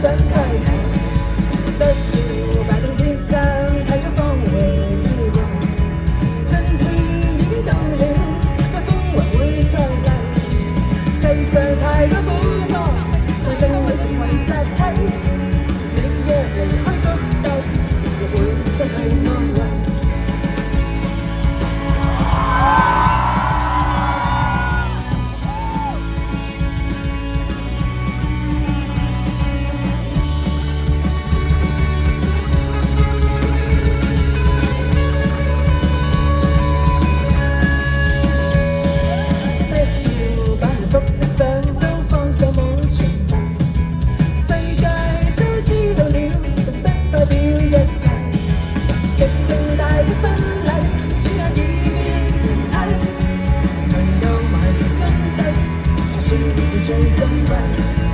想再看，不要把冬天衫太早放回衣櫃。春天已經到了，北風還會再嚟。世上太多苦況，才令你成為集體。你若離開獨特，又會失去安慰。上都放手冇存在，世界都知道了，並不代表一切。極盛大的婚禮，轉眼已變前妻，能夠埋藏心底，就算是最珍貴。